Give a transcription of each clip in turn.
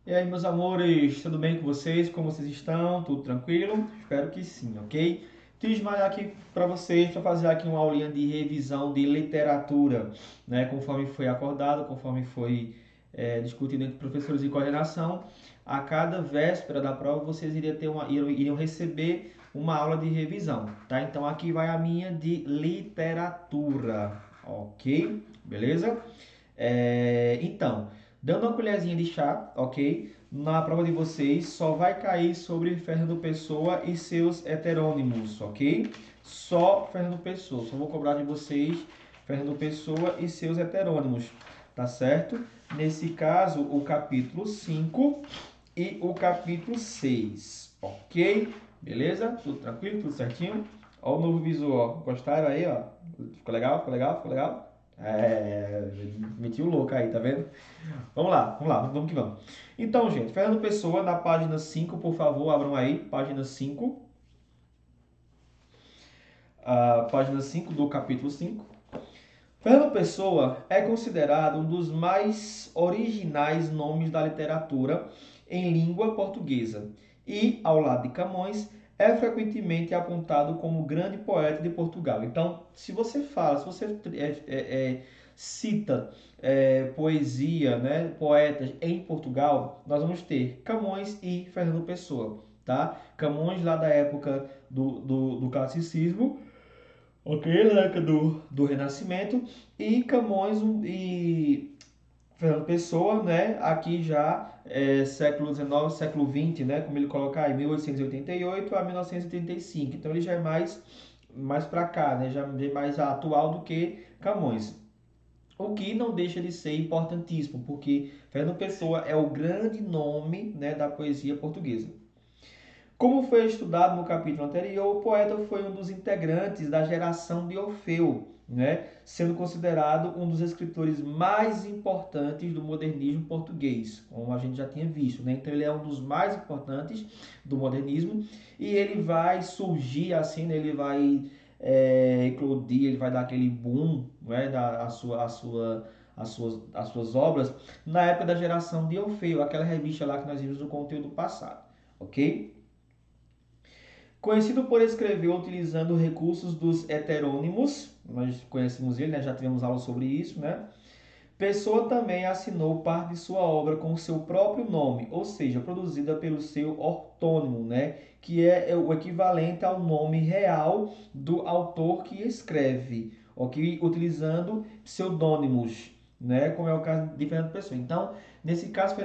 E aí, meus amores, tudo bem com vocês? Como vocês estão? Tudo tranquilo? Espero que sim, ok? Quis malhar aqui para vocês, para fazer aqui uma aulinha de revisão de literatura, né? Conforme foi acordado, conforme foi discutido entre professores e coordenação, a cada véspera da prova vocês iriam receber uma aula de revisão, tá? Então aqui vai a minha de literatura, ok? Beleza? Então, dando uma colherzinha de chá, ok? Na prova de vocês só vai cair sobre Fernando Pessoa e seus heterônimos, ok? Só Fernando Pessoa. Só vou cobrar de vocês Fernando Pessoa e seus heterônimos, tá certo? Nesse caso, o capítulo 5 e o capítulo 6, ok? Beleza? Tudo tranquilo? Tudo certinho? Ó o novo visual. Gostaram aí, ó? Ficou legal? Ficou legal? Ficou legal? Meti o louco aí, tá vendo? Vamos que vamos. Então, gente, Fernando Pessoa, na página 5, por favor, abram aí, página 5. A página 5 do capítulo 5. Fernando Pessoa é considerado um dos mais originais nomes da literatura em língua portuguesa e, ao lado de Camões, é frequentemente apontado como o grande poeta de Portugal. Então, se você fala, se você cita poesia, né, poetas em Portugal, nós vamos ter Camões e Fernando Pessoa, tá? Camões lá da época do classicismo, ok, na época do Renascimento, e Camões e Fernando Pessoa, né, aqui já século XIX, século XX, né, como ele coloca aí, 1888 a 1985. Então ele já é mais para cá, né, já é mais atual do que Camões. O que não deixa de ser importantíssimo, porque Fernando Pessoa é o grande nome, né, da poesia portuguesa. Como foi estudado no capítulo anterior, o poeta foi um dos integrantes da geração de Orfeu, né? Sendo considerado um dos escritores mais importantes do modernismo português, como a gente já tinha visto, né? Então ele é um dos mais importantes do modernismo e ele vai surgir assim, né? Ele vai eclodir, ele vai dar aquele boom, né? As suas obras na época da geração de Orfeu, aquela revista lá que nós vimos no conteúdo passado, ok? Conhecido por escrever utilizando recursos dos heterônimos, nós conhecemos ele, né? Já tivemos aula sobre isso, né? Pessoa também assinou parte de sua obra com o seu próprio nome, ou seja, produzida pelo seu ortônimo, né? Que é o equivalente ao nome real do autor que escreve, ok? Utilizando pseudônimos, né? Como é o caso de Fernando Pessoa. Então, nesse caso,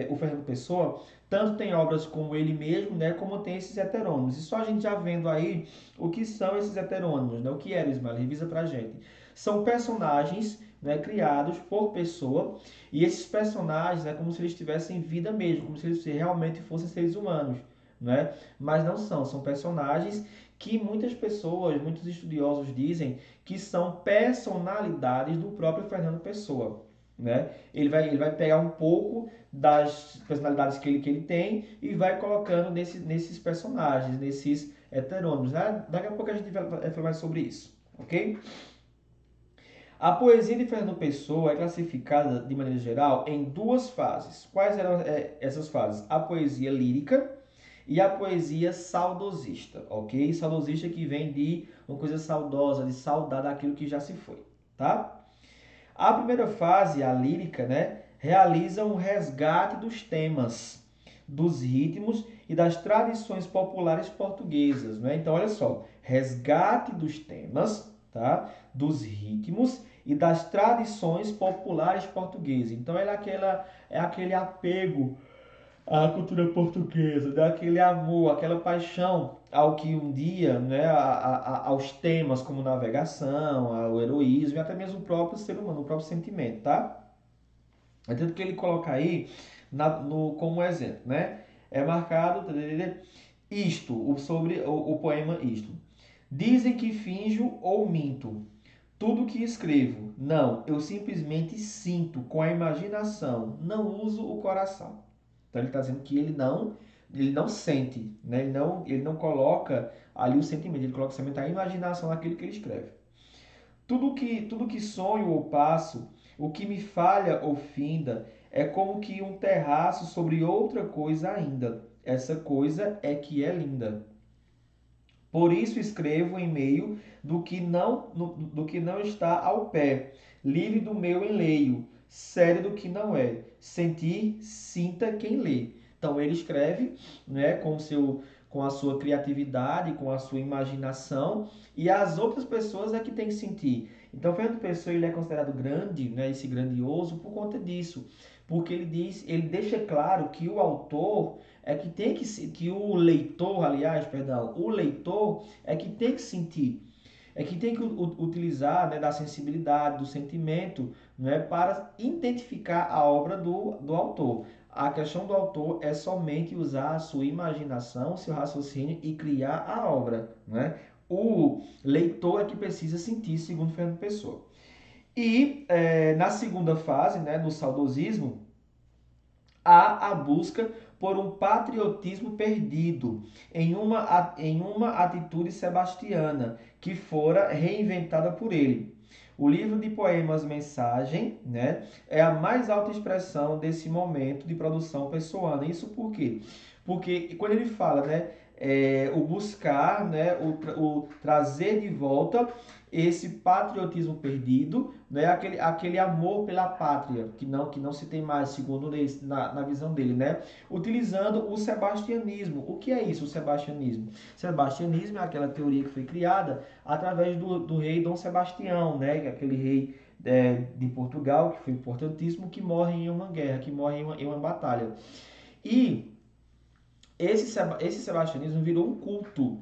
o Fernando Pessoa tanto tem obras como ele mesmo, né? Como tem esses heterônimos. E só a gente já vendo aí o que são esses heterônimos, né? O que era, Ismael? Revisa pra gente. São personagens, né, criados por pessoa, e esses personagens é como se eles tivessem vida mesmo, como se eles realmente fossem seres humanos, né? Mas não são, são personagens que muitas pessoas, muitos estudiosos dizem que são personalidades do próprio Fernando Pessoa, né? Ele vai pegar um pouco das personalidades que ele tem e vai colocando nesses personagens, nesses heterônimos, né? Daqui a pouco a gente vai falar mais sobre isso, ok? A poesia de Fernando Pessoa é classificada, de maneira geral, em duas fases. Quais eram essas fases? A poesia lírica e a poesia saudosista, ok? Saudosista que vem de uma coisa saudosa, de saudar daquilo que já se foi, tá? A primeira fase, a lírica, né, realiza um resgate dos temas, dos ritmos e das tradições populares portuguesas, né? Então, olha só, resgate dos temas, tá? Dos ritmos e das tradições populares portuguesas. Então, é aquele apego à cultura portuguesa, daquele amor, aquela paixão ao que um dia, né, aos temas como navegação, ao heroísmo e até mesmo o próprio ser humano, o próprio sentimento, tá? É tanto que ele coloca aí como exemplo, né? É marcado sobre o poema isto. Dizem que finjo ou minto. Tudo que escrevo. Não, eu simplesmente sinto com a imaginação. Não uso o coração. Então ele está dizendo que ele não sente, né? Ele não coloca ali o sentimento, ele coloca somente a imaginação naquilo que ele escreve. Tudo que sonho ou passo, o que me falha ou finda, é como que um terraço sobre outra coisa ainda. Essa coisa é que é linda. Por isso escrevo em meio do que não está ao pé, livre do meu enleio, sério do que não é. Sentir, sinta quem lê. Então ele escreve, né, com a sua criatividade, com a sua imaginação, e as outras pessoas é que tem que sentir. Então Fernando Pessoa ele é considerado grande, né, esse grandioso por conta disso, porque ele deixa claro que o autor é que tem que o leitor, aliás, perdão, o leitor é que tem que sentir, é que tem que utilizar, né, da sensibilidade, do sentimento, né, para identificar a obra do autor. A questão do autor é somente usar a sua imaginação, seu raciocínio e criar a obra, né? O leitor é que precisa sentir, segundo Fernando Pessoa. E na segunda fase, né, no saudosismo, há a busca por um patriotismo perdido em uma atitude sebastiana que fora reinventada por ele. O livro de poemas Mensagem, né, é a mais alta expressão desse momento de produção pessoana. Isso por quê? Porque quando ele fala, né, o buscar, né, o trazer de volta esse patriotismo perdido, né, aquele amor pela pátria que não se tem mais, segundo na visão dele, né, utilizando o sebastianismo. O que é isso, o sebastianismo? Sebastianismo é aquela teoria que foi criada através do rei Dom Sebastião, né, que é aquele rei de Portugal, que foi importantíssimo, que morre em uma guerra, que morre em uma batalha. E esse sebastianismo virou um culto,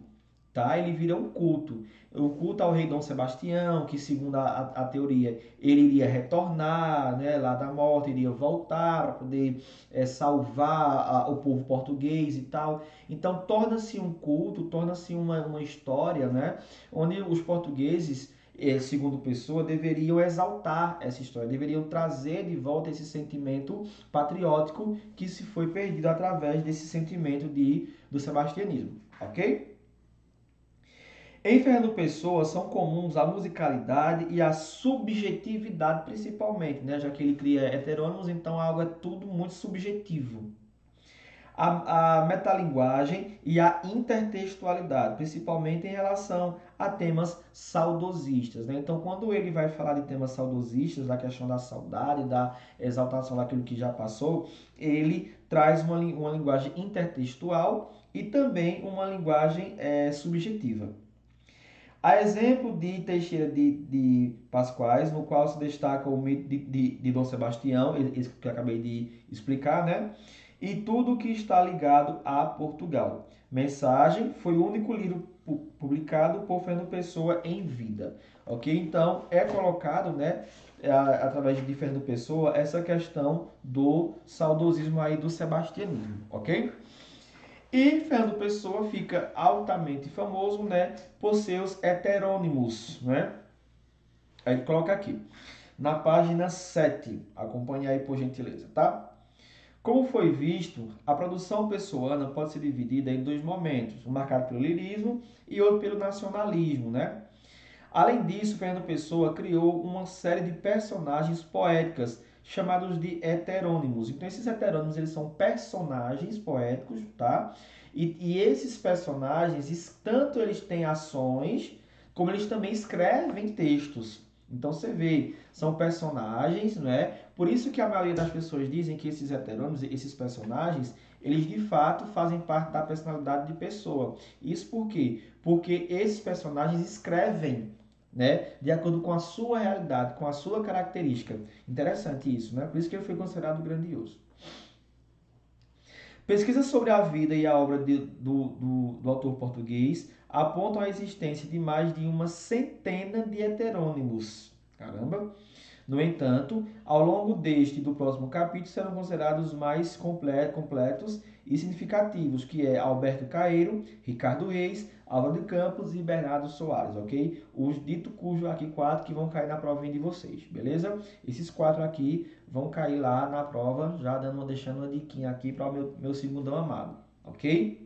tá? Ele vira um culto. O culto ao rei Dom Sebastião, que segundo a teoria, ele iria retornar, né, lá da morte, iria voltar para poder salvar o povo português e tal. Então torna-se um culto, torna-se uma história, né, onde os portugueses, segundo Pessoa, deveriam exaltar essa história, deveriam trazer de volta esse sentimento patriótico que se foi perdido através desse sentimento do sebastianismo, ok? Em Fernando Pessoa são comuns a musicalidade e a subjetividade principalmente, né? Já que ele cria heterônimos, então algo é tudo muito subjetivo. A metalinguagem e a intertextualidade, principalmente em relação a temas saudosistas, né? Então, quando ele vai falar de temas saudosistas, da questão da saudade, da exaltação daquilo que já passou, ele traz uma linguagem intertextual e também uma linguagem subjetiva. A exemplo de Teixeira de Pascoais, no qual se destaca o mito de Dom Sebastião, esse que eu acabei de explicar, né? E tudo que está ligado a Portugal. Mensagem foi o único livro publicado por Fernando Pessoa em vida. Ok? Então, é colocado, né, através de Fernando Pessoa, essa questão do saudosismo aí do sebastianismo. Ok? E Fernando Pessoa fica altamente famoso, né, por seus heterônimos, né? Aí ele coloca aqui, na página 7, acompanhe aí por gentileza, tá? Como foi visto, a produção pessoana pode ser dividida em dois momentos, um marcado pelo lirismo e outro pelo nacionalismo, né? Além disso, Fernando Pessoa criou uma série de personagens poéticas chamados de heterônimos. Então, esses heterônimos eles são personagens poéticos, tá? E esses personagens, tanto eles têm ações, como eles também escrevem textos. Então, você vê, são personagens, não é? Por isso que a maioria das pessoas dizem que esses heterônimos, esses personagens, eles de fato fazem parte da personalidade de pessoa. Isso por quê? Porque esses personagens escrevem, né, de acordo com a sua realidade, com a sua característica. Interessante isso, né? Por isso que ele foi considerado grandioso. Pesquisas sobre a vida e a obra do autor português apontam a existência de mais de uma centena de heterônimos. Caramba! No entanto, ao longo deste e do próximo capítulo serão considerados os mais completos e significativos, que é Alberto Caeiro, Ricardo Reis, Álvaro de Campos e Bernardo Soares, ok? Os dito cujo aqui 4 que vão cair na provinha de vocês, beleza? Esses 4 aqui vão cair lá na prova, já deixando uma diquinha aqui para o meu segundão amado, ok?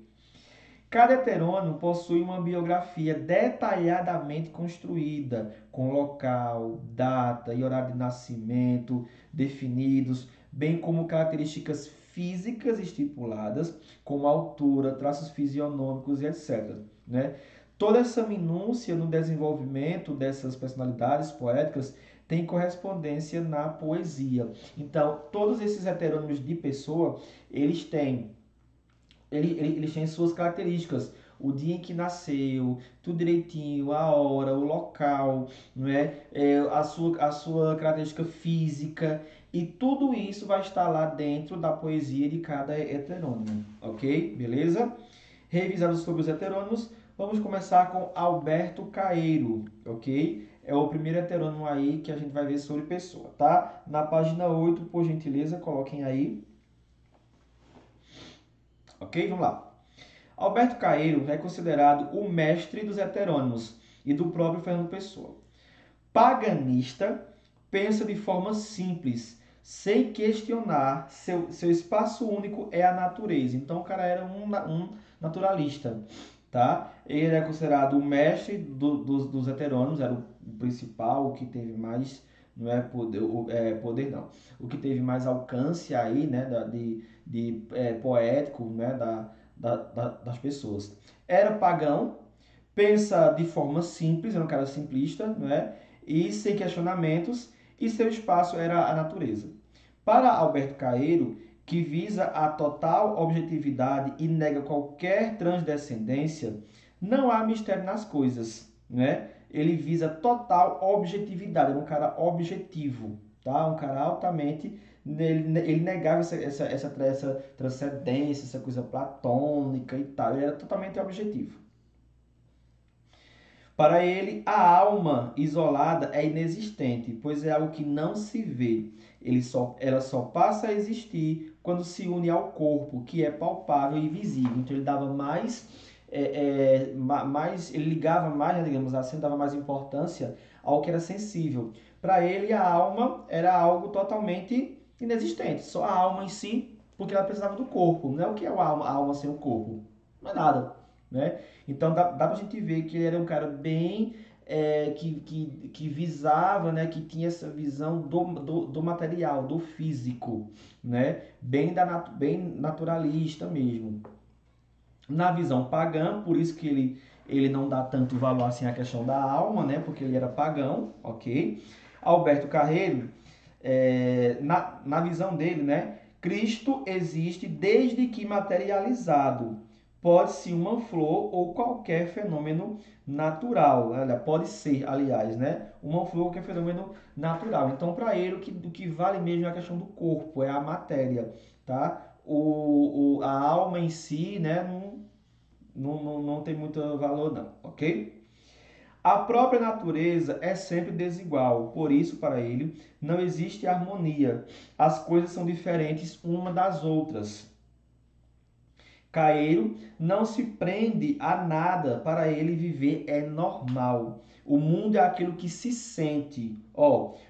Cada heterônimo possui uma biografia detalhadamente construída, com local, data e horário de nascimento definidos, bem como características físicas estipuladas, como altura, traços fisionômicos e etc. Né? Toda essa minúcia no desenvolvimento dessas personalidades poéticas tem correspondência na poesia. Então, todos esses heterônimos de pessoa, eles têm suas características. O dia em que nasceu, tudo direitinho, a hora, o local, não é? A sua característica física, e tudo isso vai estar lá dentro da poesia de cada heterônimo, ok? Beleza? Revisados sobre os heterônimos, vamos começar com Alberto Caeiro, ok? É o primeiro heterônimo aí que a gente vai ver sobre pessoa, tá? Na página 8, por gentileza, coloquem aí. Ok? Vamos lá. Alberto Caeiro é considerado o mestre dos heterônimos e do próprio Fernando Pessoa. Paganista, pensa de forma simples, sem questionar, seu espaço único é a natureza. Então o cara era um naturalista, tá? Ele é considerado o mestre dos heterônimos, era o principal, o que teve mais, não é poder não, o que teve mais alcance aí, né, poético, né, das pessoas. Era pagão, pensa de forma simples, era um cara simplista, não é? E sem questionamentos, e seu espaço era a natureza. Para Alberto Caeiro, que visa a total objetividade e nega qualquer transcendência, não há mistério nas coisas, né? Ele visa total objetividade, é um cara objetivo, tá? Um cara altamente, ele negava essa transcendência, essa coisa platônica e tal, ele era totalmente objetivo. Para ele, a alma isolada é inexistente, pois é algo que não se vê. Ela só passa a existir quando se une ao corpo, que é palpável e visível. Então ele dava ele ligava mais, né, digamos assim, dava mais importância ao que era sensível. Para ele, a alma era algo totalmente inexistente, só a alma em si, porque ela precisava do corpo. Não é o que é a alma sem o corpo, não é nada, né? Então dá pra gente ver que ele era um cara bem que visava, né, que tinha essa visão do material, do físico, né, bem naturalista mesmo. Na visão pagã, por isso que ele não dá tanto valor assim à questão da alma, né, porque ele era pagão, ok? Alberto Carreiro, na visão dele, né, Cristo existe desde que materializado. Pode-se uma flor ou qualquer fenômeno natural. Pode ser, aliás, né? Uma flor ou qualquer fenômeno natural. Então, para ele, o que vale mesmo é a questão do corpo, é a matéria, tá? A alma em si, né, não tem muito valor, não, ok? A própria natureza é sempre desigual, por isso, para ele, não existe harmonia. As coisas são diferentes uma das outras. Caeiro não se prende a nada, para ele viver é normal. O mundo é aquilo que se sente.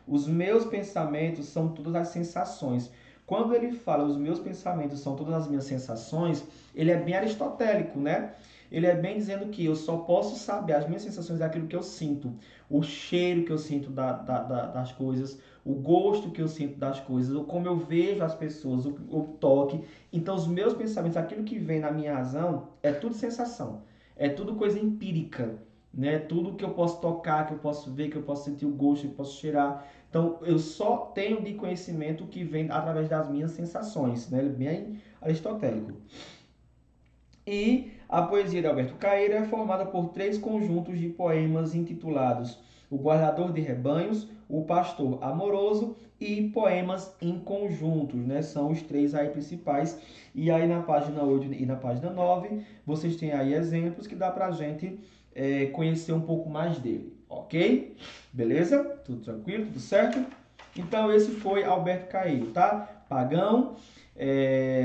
Os meus pensamentos são todas as sensações. Quando ele fala os meus pensamentos são todas as minhas sensações, ele é bem aristotélico, né? Ele é bem dizendo que eu só posso saber as minhas sensações daquilo que eu sinto. O cheiro que eu sinto das coisas, o gosto que eu sinto das coisas, ou como eu vejo as pessoas, o toque. Então, os meus pensamentos, aquilo que vem na minha razão, é tudo sensação. É tudo coisa empírica, né? Tudo que eu posso tocar, que eu posso ver, que eu posso sentir o gosto, que eu posso cheirar. Então, eu só tenho de conhecimento o que vem através das minhas sensações, né? Ele é bem aristotélico. E a poesia de Alberto Caeiro é formada por 3 conjuntos de poemas intitulados O Guardador de Rebanhos, O Pastor Amoroso e Poemas em Conjuntos, né? São os 3 aí principais. E aí na página 8 e na página 9, vocês têm aí exemplos que dá pra gente conhecer um pouco mais dele, ok? Beleza? Tudo tranquilo? Tudo certo? Então esse foi Alberto Caeiro, tá? Pagão,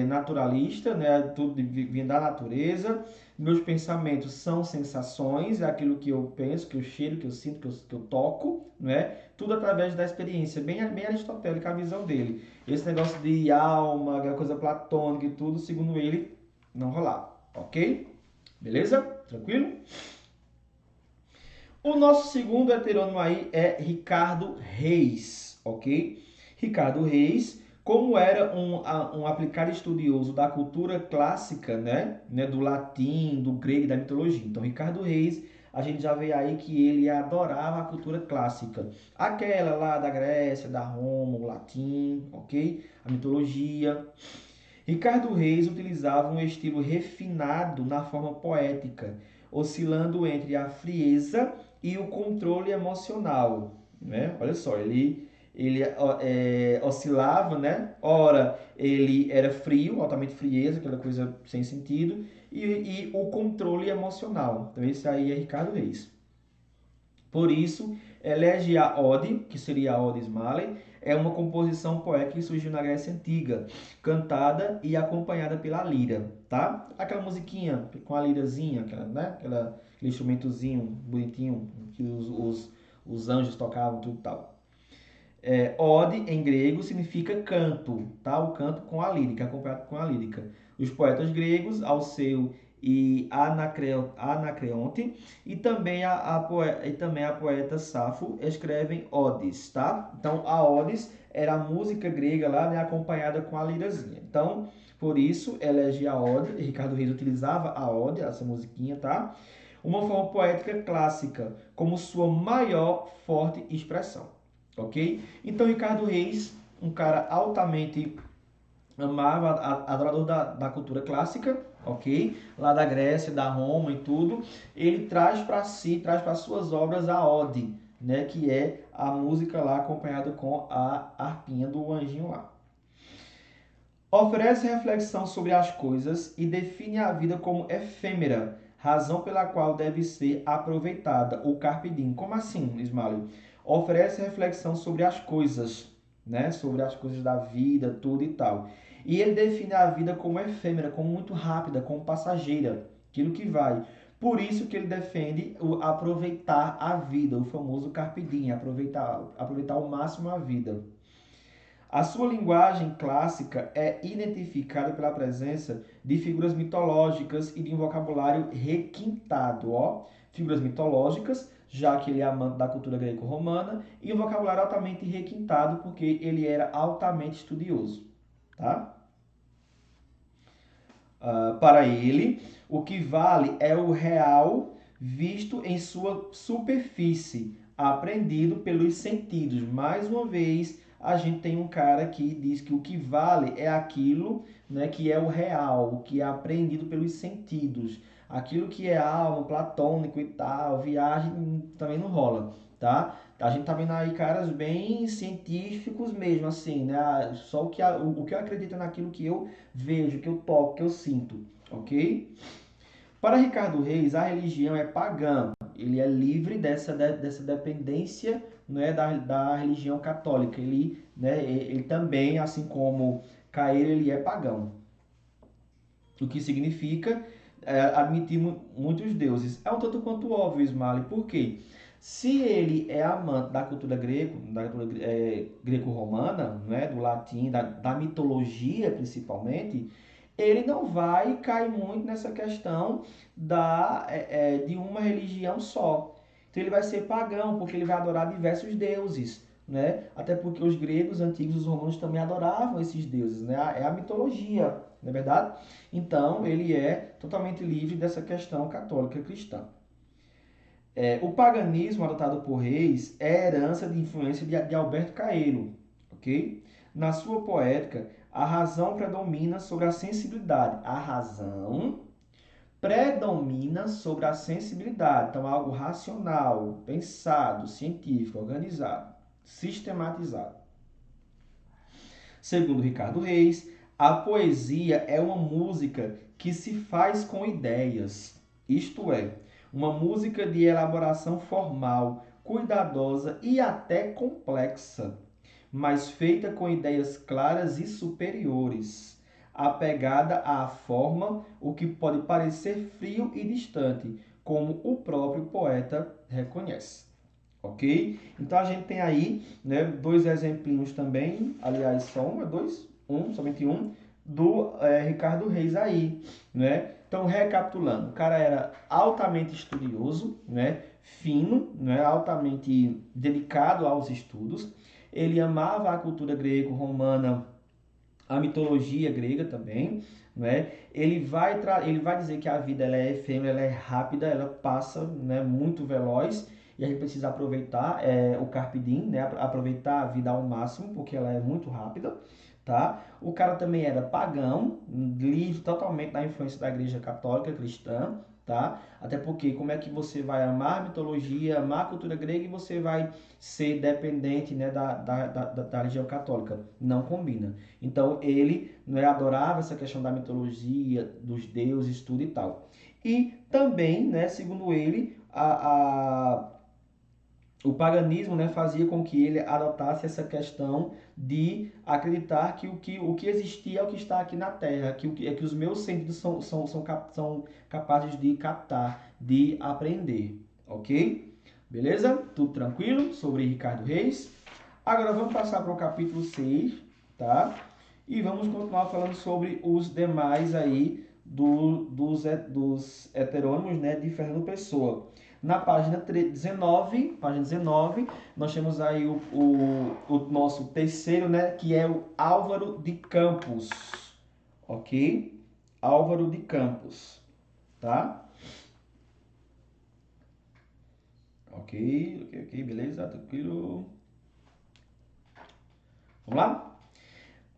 naturalista, né? Tudo vindo da natureza. Meus pensamentos são sensações, é aquilo que eu penso, que eu cheiro, que eu sinto, que eu toco, né? Tudo através da experiência, bem aristotélica a visão dele. Esse negócio de alma, aquela coisa platônica e tudo, segundo ele, não rolar, ok? Beleza? Tranquilo? O nosso segundo heterônimo aí é Ricardo Reis, ok? Ricardo Reis Como era um aplicado estudioso da cultura clássica, né, do latim, do grego e da mitologia. Então, Ricardo Reis, a gente já vê aí que ele adorava a cultura clássica. Aquela lá da Grécia, da Roma, o latim, ok? A mitologia. Ricardo Reis utilizava um estilo refinado na forma poética, oscilando entre a frieza e o controle emocional, né? Olha só, ele oscilava, né? Ora, ele era frio, altamente frieza, aquela coisa sem sentido, e o controle emocional. Então, esse aí é Ricardo Reis. Por isso, elege a Ode, que seria a Ode Smalley, é uma composição poética que surgiu na Grécia Antiga, cantada e acompanhada pela lira, tá? Aquela musiquinha com a lirazinha, aquele instrumentozinho bonitinho que os anjos tocavam, tudo e tal. Ode, em grego, significa canto, tá? O canto com a lírica, acompanhado com a lírica. Os poetas gregos, Alceu e Anacreonte, e também a poeta Safo escrevem odes, tá? Então, a odes era a música grega lá, né, acompanhada com a lirazinha. Então, por isso, elege a ode, Ricardo Reis utilizava a ode, essa musiquinha, tá? Uma forma poética clássica, como sua maior forte expressão. Ok? Então, Ricardo Reis, um cara altamente amava, adorador da cultura clássica, ok? Lá da Grécia, da Roma e tudo, ele traz para suas obras a ode, né? Que é a música lá acompanhada com a harpinha do anjinho lá. Oferece reflexão sobre as coisas e define a vida como efêmera, razão pela qual deve ser aproveitada, o carpe diem. Como assim, Ismael? Oferece reflexão sobre as coisas, né? Sobre as coisas da vida, tudo e tal. E ele define a vida como efêmera, como muito rápida, como passageira, aquilo que vai. Por isso que ele defende o aproveitar a vida, o famoso carpe diem, aproveitar ao máximo a vida. A sua linguagem clássica é identificada pela presença de figuras mitológicas e de um vocabulário requintado, ó. Figuras mitológicas, já que ele é amante da cultura greco-romana, e um vocabulário altamente requintado, porque ele era altamente estudioso, tá? Para ele, o que vale é o real visto em sua superfície, aprendido pelos sentidos. Mais uma vez, a gente tem um cara que diz que o que vale é aquilo, né, que é o real, o que é aprendido pelos sentidos. Aquilo que é alma, platônico e tal, viagem, também não rola, tá? A gente tá vendo aí caras bem científicos mesmo, assim, né? Só o que eu acredito naquilo que eu vejo, que eu toco, que eu sinto, ok? Para Ricardo Reis, a religião é pagã. Ele é livre dessa dependência, né, da religião católica. Ele também, assim como Caeiro, ele é pagão. O que significa admitir muitos deuses. É um tanto quanto óbvio, Smiley. Por quê? Se ele é amante da cultura greco-romana, né, do latim, da mitologia principalmente, ele não vai cair muito nessa questão de uma religião só. Então ele vai ser pagão, porque ele vai adorar diversos deuses, né? Até porque os gregos antigos, os romanos também adoravam esses deuses, né? É a mitologia, não é verdade? Então ele é totalmente livre dessa questão católica cristã. O paganismo adotado por Reis é herança de influência de Alberto Caeiro, ok? Na sua poética, a razão predomina sobre a sensibilidade. A razão predomina sobre a sensibilidade. Então, algo racional, pensado, científico, organizado, sistematizado. Segundo Ricardo Reis, a poesia é uma música que se faz com ideias, isto é, uma música de elaboração formal, cuidadosa e até complexa, mas feita com ideias claras e superiores, apegada à forma, o que pode parecer frio e distante, como o próprio poeta reconhece. Ok? Então a gente tem aí, né, dois exemplinhos também, aliás, somente um, do Ricardo Reis aí, né? Então, recapitulando, o cara era altamente estudioso, né, fino, né, altamente dedicado aos estudos, ele amava a cultura greco-romana a mitologia grega também, né? Ele vai dizer que a vida ela é efêmera, ela é rápida, ela passa, né, muito veloz e a gente precisa aproveitar o carpe diem, né? Aproveitar a vida ao máximo porque ela é muito rápida, tá? O cara também era pagão, livre totalmente da influência da Igreja Católica cristã, tá? Até porque como é que você vai amar a mitologia, amar a cultura grega e você vai ser dependente, né, da religião católica? Não combina. Então ele, né, adorava essa questão da mitologia, dos deuses, tudo e tal. E também, né, segundo ele, o paganismo, né, fazia com que ele adotasse essa questão de acreditar que o que existia é o que está aqui na Terra, que os meus sentidos são capazes de captar, de aprender, ok? Beleza? Tudo tranquilo sobre Ricardo Reis? Agora vamos passar para o capítulo 6, tá? E vamos continuar falando sobre os demais aí dos heterônimos, né, de Fernando Pessoa. Na página 19, nós temos aí o nosso terceiro, né, que é o Álvaro de Campos, ok? Álvaro de Campos, tá? Ok, beleza, tranquilo. Vamos lá?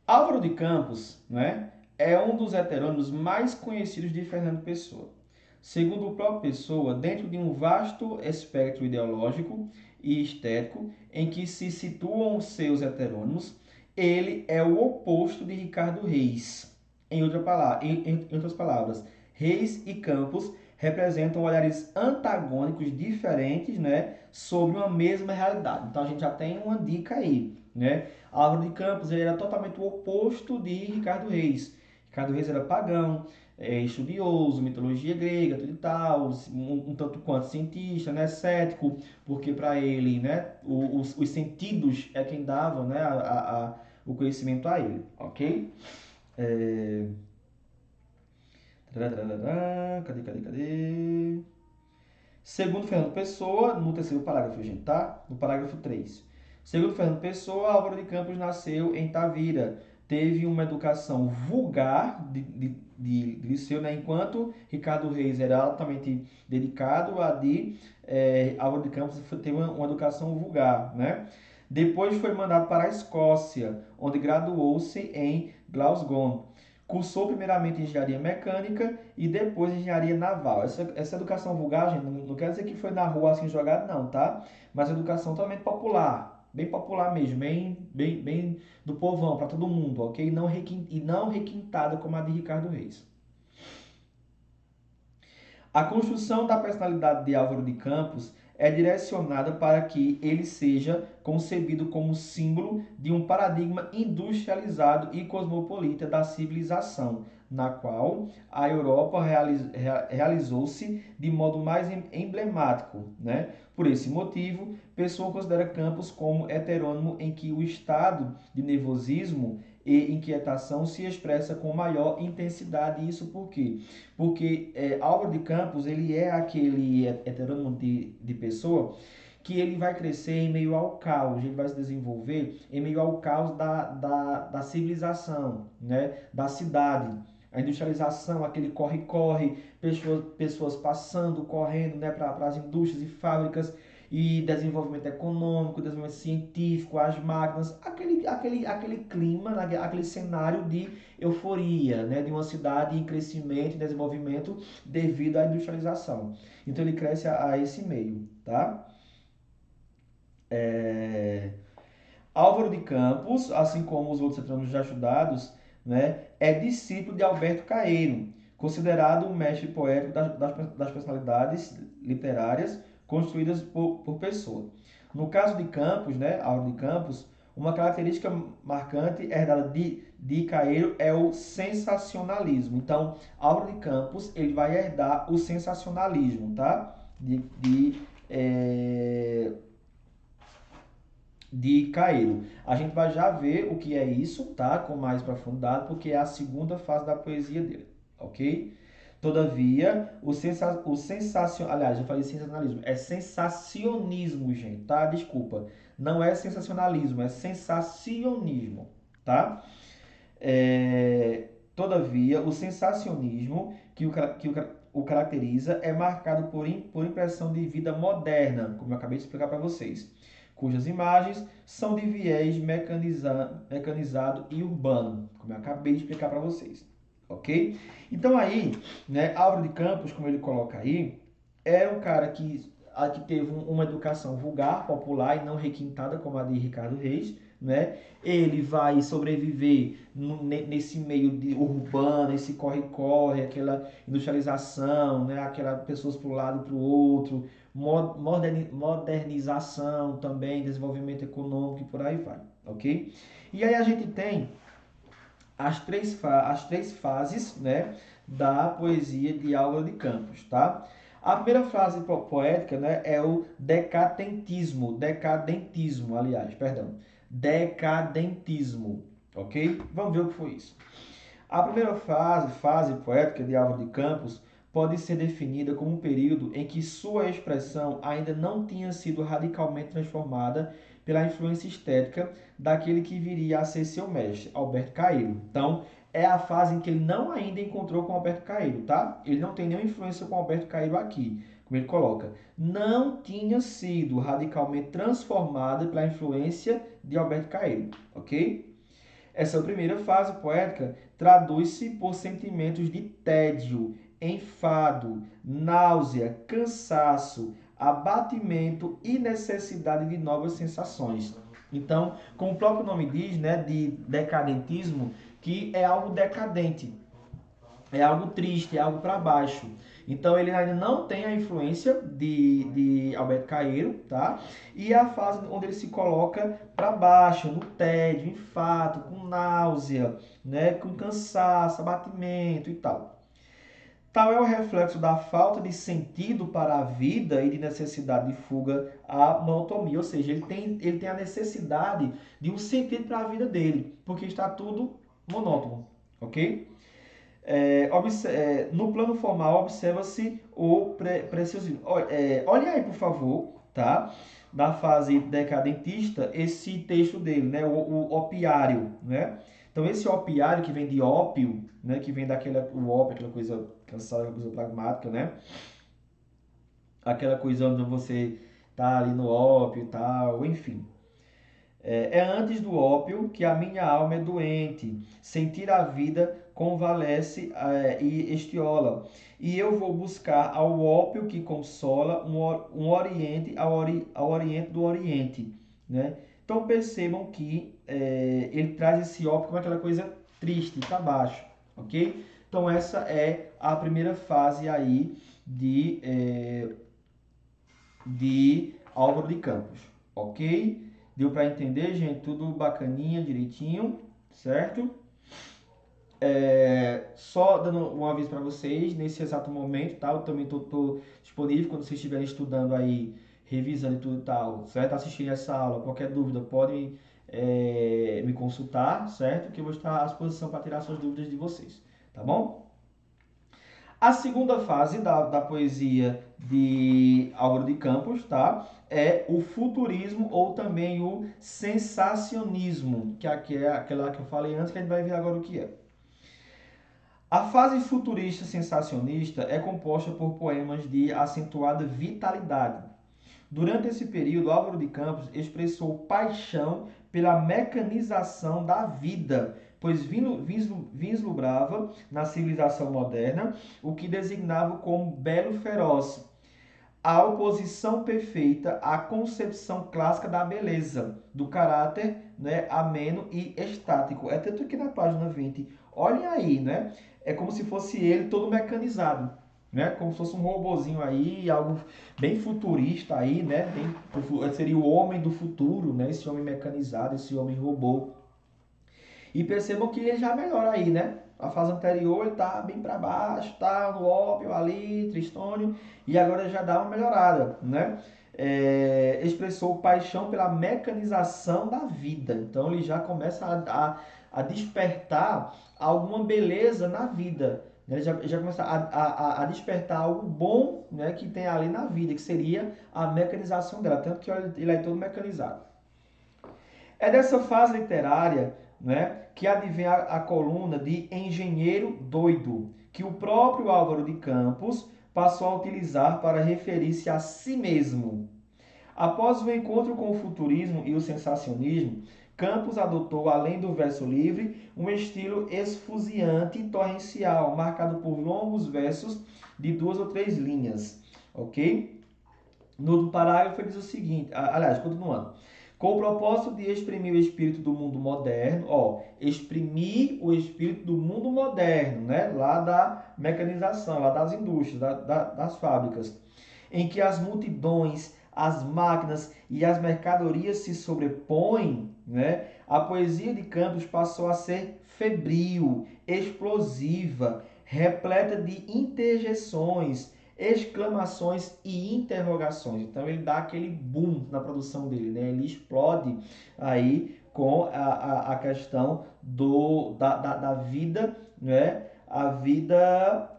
Álvaro de Campos, né, é um dos heterônimos mais conhecidos de Fernando Pessoa. Segundo o próprio Pessoa, dentro de um vasto espectro ideológico e estético em que se situam seus heterônimos, ele é o oposto de Ricardo Reis. Em outras palavras, Reis e Campos representam olhares antagônicos diferentes, né, sobre uma mesma realidade. Então a gente já tem uma dica aí, né? Álvaro de Campos ele era totalmente o oposto de Ricardo Reis. Ricardo Reis era pagão, estudioso, mitologia grega, tudo e tal, um tanto quanto cientista, né, cético, porque para ele, né, os sentidos é quem davam, né, o conhecimento a ele, ok? É... Cadê? Segundo Fernando Pessoa, no terceiro parágrafo, gente, tá? No parágrafo 3. Segundo Fernando Pessoa, Álvaro de Campos nasceu em Tavira. Teve uma educação vulgar de liceu, né? Enquanto Ricardo Reis era altamente dedicado Álvaro de Campos teve uma educação vulgar, né? Depois foi mandado para a Escócia, onde graduou-se em Glasgow. Cursou primeiramente engenharia mecânica e depois engenharia naval. Essa educação vulgar, gente, não quer dizer que foi na rua assim jogado, não, tá? Mas educação totalmente popular, bem popular mesmo, bem do povão, para todo mundo, ok? E não requintada como a de Ricardo Reis. A construção da personalidade de Álvaro de Campos é direcionada para que ele seja concebido como símbolo de um paradigma industrializado e cosmopolita da civilização, na qual a Europa realizou-se de modo mais emblemático, né? Por esse motivo, Pessoa considera Campos como heterônimo em que o estado de nervosismo e inquietação se expressa com maior intensidade. Isso por quê? Porque Álvaro de Campos, ele é aquele heterônimo de pessoa que ele vai crescer em meio ao caos, ele vai se desenvolver em meio ao caos da civilização, né? Da cidade. A industrialização, aquele corre-corre, pessoas passando, correndo, né, para as indústrias e fábricas, e desenvolvimento econômico, desenvolvimento científico, as máquinas, aquele clima, aquele cenário de euforia, né, de uma cidade em crescimento e desenvolvimento devido à industrialização. Então ele cresce a esse meio, tá? Álvaro de Campos, assim como os outros heterônimos já estudados, né, é discípulo de Alberto Caeiro, considerado um mestre poético das personalidades literárias construídas por Pessoa. No caso de Campos, né, Álvaro de Campos, uma característica marcante herdada de Caeiro é o sensacionalismo. Então, Álvaro de Campos ele vai herdar o sensacionalismo, tá? De Caeiro. A gente vai já ver o que é isso, tá? Com mais profundidade, porque é a segunda fase da poesia dele, ok? Todavia, aliás, eu falei sensacionalismo, é sensacionismo, gente, tá? Desculpa, não é sensacionalismo, é sensacionismo, tá? Todavia, o sensacionismo o caracteriza é marcado por impressão de vida moderna, como eu acabei de explicar para vocês, cujas imagens são de viés mecanizado e urbano, como eu acabei de explicar para vocês. Ok? Então aí, né, Álvaro de Campos, como ele coloca aí, é um cara que teve uma educação vulgar, popular e não requintada como a de Ricardo Reis, né? Ele vai sobreviver nesse meio urbano, esse corre-corre, aquela industrialização, né? Aquelas pessoas para um lado e para o outro, modernização também, desenvolvimento econômico e por aí vai, ok? E aí a gente tem as três fases, né, da poesia de Álvaro de Campos, tá? A primeira fase poética, né, é o decadentismo, decadentismo, ok? Vamos ver o que foi isso. A primeira fase poética de Álvaro de Campos pode ser definida como um período em que sua expressão ainda não tinha sido radicalmente transformada pela influência estética daquele que viria a ser seu mestre, Alberto Caeiro. Então, é a fase em que ele não ainda encontrou com Alberto Caeiro, tá? Ele não tem nenhuma influência com Alberto Caeiro aqui, como ele coloca. Não tinha sido radicalmente transformada pela influência de Alberto Caeiro, ok? Essa primeira fase poética traduz-se por sentimentos de tédio, enfado, náusea, cansaço, abatimento e necessidade de novas sensações. Então, como o próprio nome diz, né, de decadentismo, que é algo decadente, é algo triste, é algo para baixo. Então ele ainda não tem a influência de Alberto Caeiro, tá? E é a fase onde ele se coloca para baixo, no tédio, infarto, com náusea, né? Com cansaço, abatimento e tal. Tal é o reflexo da falta de sentido para a vida e de necessidade de fuga à monotonia. Ou seja, ele tem a necessidade de um sentido para a vida dele, porque está tudo monótono, ok? No plano formal, observa-se o preciosismo. Olha aí, por favor, tá? Na fase decadentista, esse texto dele, né? O opiário, né? Então, esse opiário que vem de ópio, né? Que vem o ópio, aquela coisa cansada, aquela coisa pragmática, né? Aquela coisa onde você tá ali no ópio e tal, enfim. É antes do ópio que a minha alma é doente, sentir a vida convalesce e estiola. E eu vou buscar ao ópio que consola um oriente ao oriente do oriente. Né? Então percebam que ele traz esse ópio como aquela coisa triste, para baixo. Ok? Então essa é a primeira fase aí de Álvaro de Campos. Ok? Deu para entender, gente? Tudo bacaninha, direitinho, certo? Só dando um aviso para vocês, nesse exato momento, tá? Eu também tô disponível quando vocês estiverem estudando aí, revisando e tudo e tal, certo? Assistindo essa aula, qualquer dúvida pode me consultar, certo? Que eu vou estar à disposição para tirar suas dúvidas de vocês, tá bom? A segunda fase da poesia de Álvaro de Campos, tá? É o futurismo ou também o sensacionismo, que aqui é aquela que eu falei antes, que a gente vai ver agora o que é. A fase futurista sensacionista é composta por poemas de acentuada vitalidade. Durante esse período, Álvaro de Campos expressou paixão pela mecanização da vida, pois vislumbrava na civilização moderna o que designava como belo feroz, a oposição perfeita à concepção clássica da beleza, do caráter, né, ameno e estático. É tanto que na página 20, olhem aí, né? É como se fosse ele todo mecanizado, né? Como se fosse um robozinho aí, algo bem futurista aí, né? Seria o homem do futuro, né? Esse homem mecanizado, esse homem robô. E percebam que ele já melhora aí, né? A fase anterior ele tá bem para baixo, tá no ópio ali, tristônio, e agora já dá uma melhorada, né? Expressou paixão pela mecanização da vida. Então ele já começa a despertar alguma beleza na vida. Né? Já começa a despertar algo bom, né, que tem ali na vida, que seria a mecanização dela. Tanto que ele é todo mecanizado. É dessa fase literária, né, que advém a coluna de engenheiro doido, que o próprio Álvaro de Campos passou a utilizar para referir-se a si mesmo. Após o encontro com o futurismo e o sensacionismo, Campos adotou, além do verso livre, um estilo esfuziante e torrencial, marcado por longos versos de 2 ou 3 linhas, ok? No parágrafo ele diz o seguinte, aliás, continuando. Com o propósito de exprimir o espírito do mundo moderno, exprimir o espírito do mundo moderno, né? Lá da mecanização, lá das indústrias, das fábricas, em que as multidões, as máquinas e as mercadorias se sobrepõem, né? A poesia de Campos passou a ser febril, explosiva, repleta de interjeições, exclamações e interrogações. Então ele dá aquele boom na produção dele, né? Ele explode aí com a questão da vida, né? A vida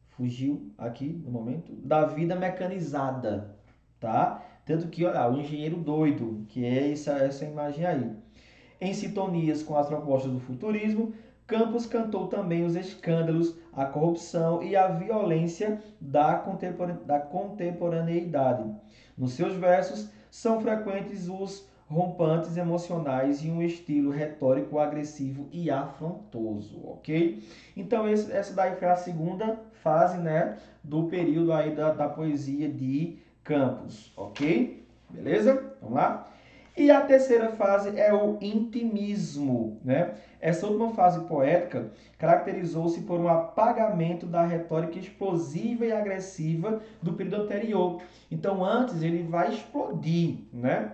fugiu aqui no momento, da vida mecanizada, tá? Tanto que, olha, o engenheiro doido, que é essa imagem aí. Em sintonias com as propostas do futurismo, Campos cantou também os escândalos, a corrupção e a violência da contemporaneidade. Nos seus versos, são frequentes os rompantes emocionais e um estilo retórico agressivo e afrontoso, ok? Então, essa daí foi a segunda fase, né, do período aí da poesia de Campos, ok? Beleza? Vamos lá? E a terceira fase é o intimismo, né? Essa última fase poética caracterizou-se por um apagamento da retórica explosiva e agressiva do período anterior. Então, antes ele vai explodir, né?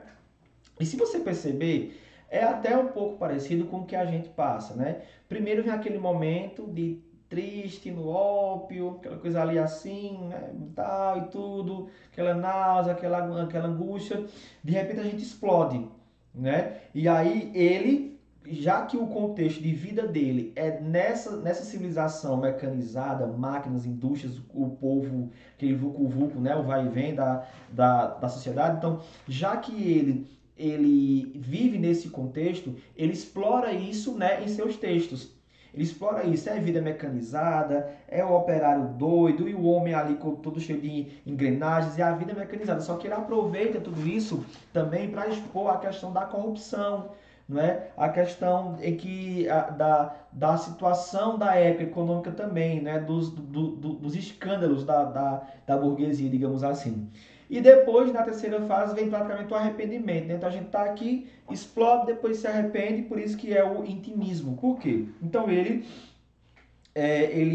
E se você perceber, é até um pouco parecido com o que a gente passa, né? Primeiro vem aquele momento de triste, no ópio, aquela coisa ali assim, né, tal e tudo, aquela náusea, aquela angústia, de repente a gente explode, né? E aí ele, já que o contexto de vida dele é nessa civilização mecanizada, máquinas, indústrias, o povo, aquele vulco-vulco, né, o vai e vem da sociedade, então, já que ele vive nesse contexto, ele explora isso, né, em seus textos. Ele explora isso, é a vida mecanizada, é o operário doido e o homem ali todo cheio de engrenagens, é a vida mecanizada. Só que ele aproveita tudo isso também para expor a questão da corrupção, não é? A questão em que da situação da época econômica também, né? Dos escândalos da burguesia, digamos assim. E depois, na terceira fase, vem praticamente o arrependimento, né? Então a gente está aqui, explode, depois se arrepende, por isso que é o intimismo. Por quê? Então ele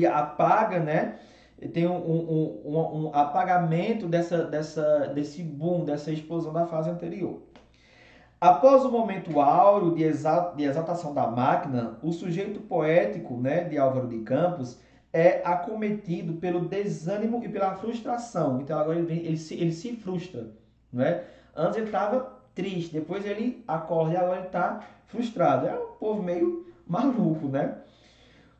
apaga, né? Tem um apagamento desse boom, dessa explosão da fase anterior. Após o momento áureo de exaltação da máquina, o sujeito poético, né, de Álvaro de Campos é acometido pelo desânimo e pela frustração. Então agora ele se frustra, né? Antes ele estava triste, depois ele acorda e agora ele está frustrado. É um povo meio maluco, né?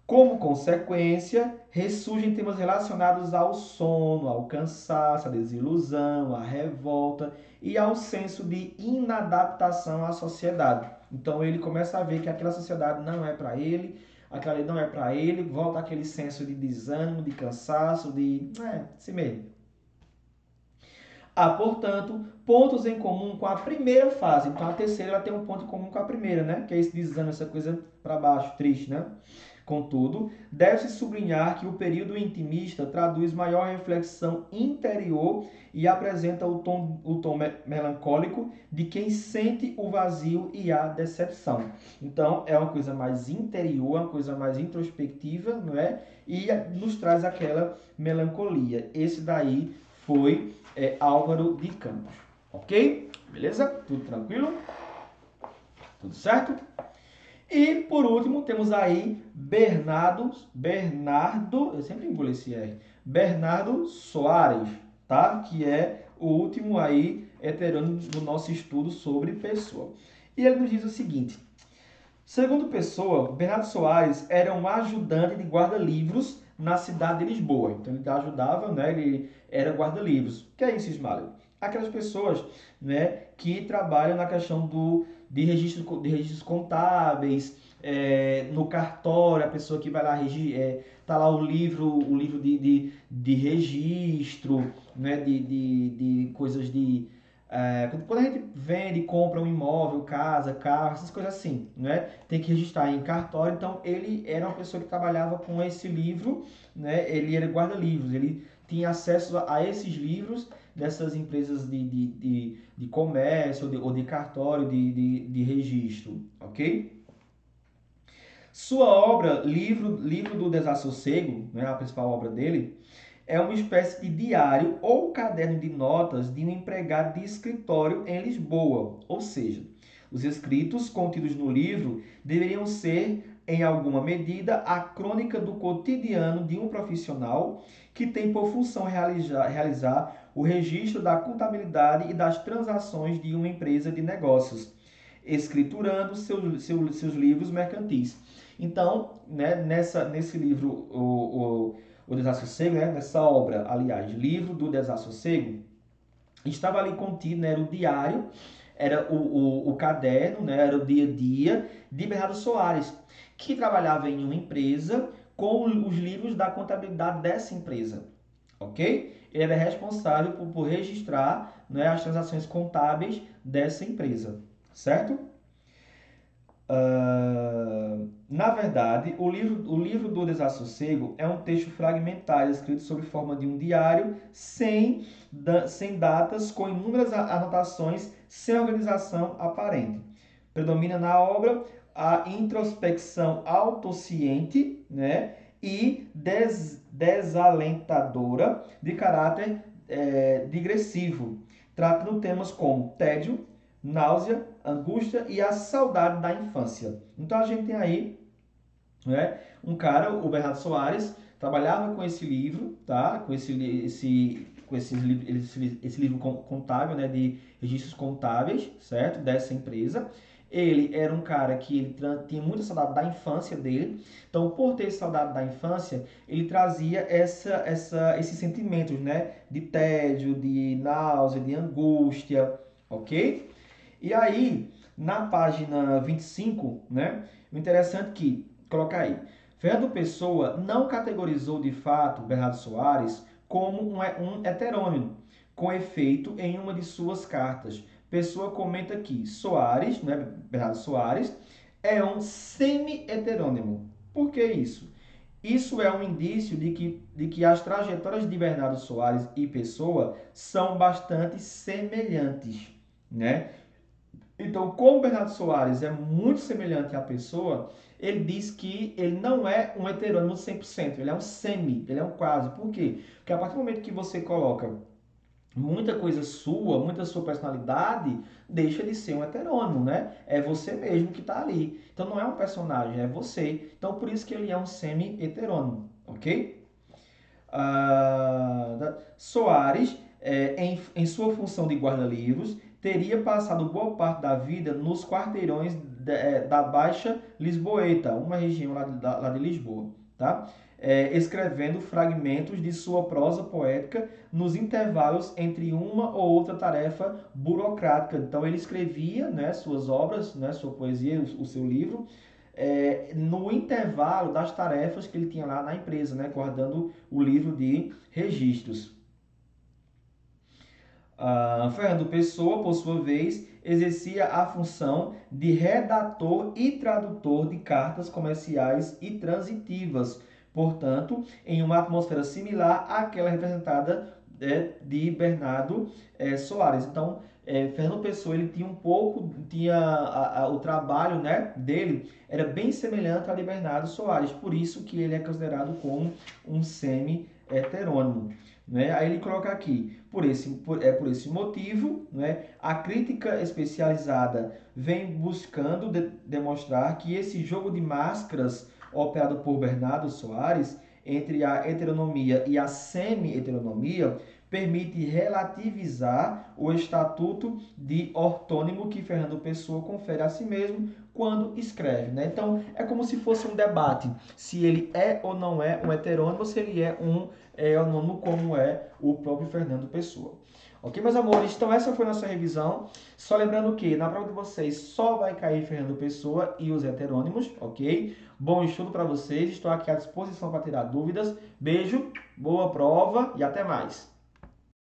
Como consequência, ressurgem temas relacionados ao sono, ao cansaço, à desilusão, à revolta e ao senso de inadaptação à sociedade. Então ele começa a ver que aquela sociedade não é para ele, aquela não é para ele, volta aquele senso de desânimo, de cansaço, assim mesmo. Há, portanto, pontos em comum com a primeira fase. Então a terceira ela tem um ponto em comum com a primeira, né? Que é esse desânimo, essa coisa para baixo, triste, né? Contudo, deve-se sublinhar que o período intimista traduz maior reflexão interior e apresenta o tom melancólico de quem sente o vazio e a decepção. Então, é uma coisa mais interior, uma coisa mais introspectiva, não é? E nos traz aquela melancolia. Esse daí foi Álvaro de Campos. Ok? Beleza? Tudo tranquilo? Tudo certo? E, por último, temos aí Bernardo, eu sempre engulo esse R, Bernardo Soares, tá? Que é o último aí heterônimo do nosso estudo sobre Pessoa. E ele nos diz o seguinte: segundo Pessoa, Bernardo Soares era um ajudante de guarda-livros na cidade de Lisboa. Então ele ajudava, né? Ele era guarda-livros. O que é isso, Ismael? Aquelas pessoas, né, que trabalham na questão de registros contábeis, no cartório, a pessoa que vai lá tá lá o livro de registro, né, de coisas de quando a gente vende, compra um imóvel, casa, carro, essas coisas assim, né? Tem que registrar em cartório. Então ele era uma pessoa que trabalhava com esse livro, né? Ele era guarda-livros, ele tinha acesso a esses livros dessas empresas de comércio ou de cartório, de registro, ok? Sua obra, livro do Desassossego, né, a principal obra dele, é uma espécie de diário ou caderno de notas de um empregado de escritório em Lisboa. Ou seja, os escritos contidos no livro deveriam ser, em alguma medida, a crônica do cotidiano de um profissional que tem por função realizar o registro da contabilidade e das transações de uma empresa de negócios, escriturando seus livros mercantis. Então, né, nesse livro, o Desassossego, né, nessa obra, aliás, livro do Desassossego, estava ali contido, né, era o diário, era o caderno, né, era o dia a dia de Bernardo Soares, que trabalhava em uma empresa com os livros da contabilidade dessa empresa, ok? Ele era responsável por registrar, né, as transações contábeis dessa empresa, certo? Na verdade, o livro do Desassossego é um texto fragmentário escrito sob forma de um diário, sem datas, com inúmeras anotações, sem organização aparente. Predomina na obra a introspecção autociente, né, e desalentadora de caráter digressivo, tratando temas como tédio, náusea, angústia e a saudade da infância. Então a gente tem aí, né, um cara, o Bernardo Soares, trabalhava com esse livro, tá? Com esse livro contábil, né, de registros contábeis, certo? Dessa empresa. Ele era um cara que ele tinha muita saudade da infância dele. Então, por ter saudade da infância, ele trazia esses sentimentos, né, de tédio, de náusea, de angústia, ok? E aí, na página 25, né, o interessante é que, coloca aí, Fernando Pessoa não categorizou de fato Bernardo Soares como um heterônimo, com efeito em uma de suas cartas. Pessoa comenta que Soares, né, Bernardo Soares, é um semi-heterônimo. Por que isso? Isso é um indício de que as trajetórias de Bernardo Soares e Pessoa são bastante semelhantes, né? Então, como o Bernardo Soares é muito semelhante à pessoa, ele diz que ele não é um heterônimo 100%, ele é um semi, ele é um quase. Por quê? Porque a partir do momento que você coloca muita sua personalidade, deixa de ser um heterônimo, né? É você mesmo que está ali. Então não é um personagem, é você. Então por isso que ele é um semi-heterônimo, ok? Soares, em sua função de guarda-livros, teria passado boa parte da vida nos quarteirões da Baixa Lisboeta, uma região lá de Lisboa, tá? Escrevendo fragmentos de sua prosa poética nos intervalos entre uma ou outra tarefa burocrática. Então ele escrevia, né, suas obras, né, sua poesia, o seu livro, no intervalo das tarefas que ele tinha lá na empresa, né, guardando o livro de registros. Fernando Pessoa, por sua vez, exercia a função de redator e tradutor de cartas comerciais e transitivas, portanto, em uma atmosfera similar àquela representada de Bernardo Soares. Então, Fernando Pessoa, ele tinha o trabalho, né, dele era bem semelhante ao de Bernardo Soares, por isso que ele é considerado como um semi-heterônimo. Né? Aí ele coloca aqui, por esse motivo, né, a crítica especializada vem buscando demonstrar que esse jogo de máscaras operado por Bernardo Soares entre a heteronomia e a semi-heteronomia permite relativizar o estatuto de ortônimo que Fernando Pessoa confere a si mesmo quando escreve. Né? Então, é como se fosse um debate se ele é ou não é um heterônimo, ou se ele é um anônimo como é o próprio Fernando Pessoa. Ok, meus amores? Então essa foi a nossa revisão. Só lembrando que na prova de vocês só vai cair Fernando Pessoa e os heterônimos, ok? Bom estudo para vocês, estou aqui à disposição para tirar dúvidas. Beijo, boa prova e até mais.